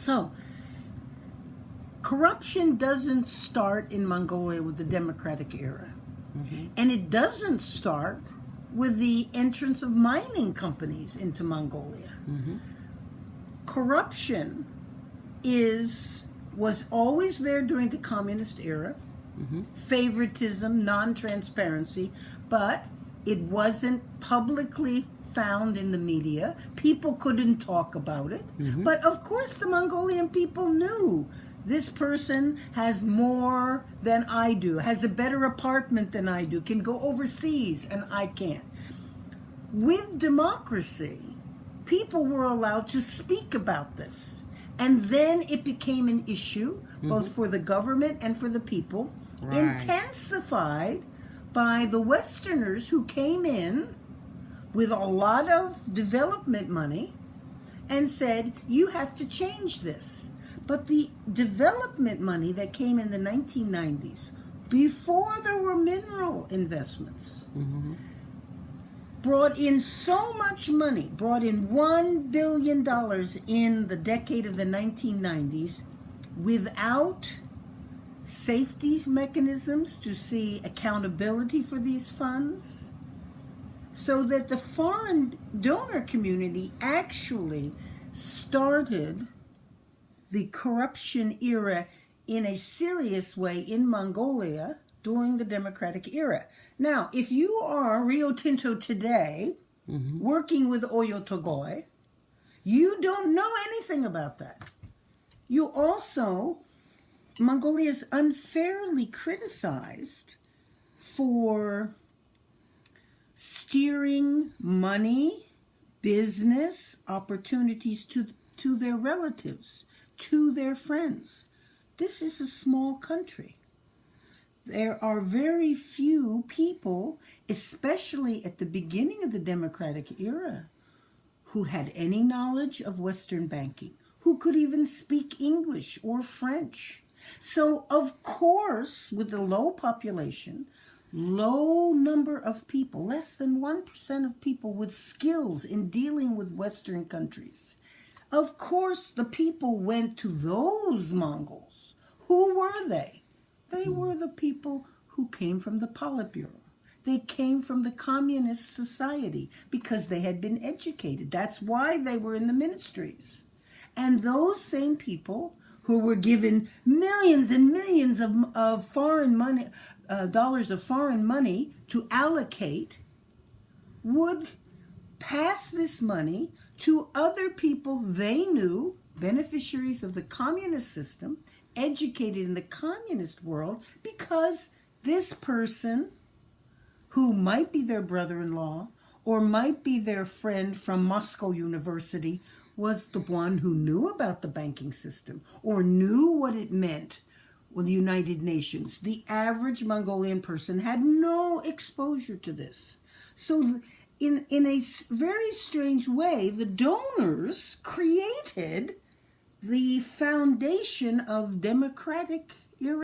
So, corruption doesn't start in Mongolia with the democratic era. And it doesn't start with the entrance of mining companies into Mongolia. Corruption was always there during the communist era. Favoritism, non-transparency, but it wasn't publicly found in the media. People couldn't talk about it. But of course the Mongolian people knew this person has more than I do, has a better apartment than I do, can go overseas and I can't. With democracy, people were allowed to speak about this. And then it became an issue, both for the government and for the people, intensified by the Westerners who came in with a lot of development money and said, you have to change this. But the development money that came in the 1990s, before there were mineral investments, brought in so much money, brought in $1 billion in the decade of the 1990s without safety mechanisms to see accountability for these funds, so that the foreign donor community actually started the corruption era in a serious way in Mongolia during the democratic era. Now, if you are Rio Tinto today, working with Oyo Togoi, you don't know anything about that. You also, Mongolia is unfairly criticized for steering money, business, opportunities to their relatives, to their friends. This is a small country. There are very few people, especially at the beginning of the democratic era, who had any knowledge of Western banking, who could even speak English or French. So, of course, with the low population, low number of people, less than 1% of people with skills in dealing with Western countries, of course, the people went to those Mongols. Who were they? They were the people who came from the Politburo. They came from the communist society because they had been educated. That's why they were in the ministries. And those same people who were given millions and millions of foreign money, dollars of foreign money to allocate, would pass this money to other people they knew, beneficiaries of the communist system, educated in the communist world, because this person, who might be their brother-in-law or might be their friend from Moscow University, was the one who knew about the banking system or knew what it meant with the United Nations. The average Mongolian person had no exposure to this. So in a very strange way, the donors created the foundation of democratic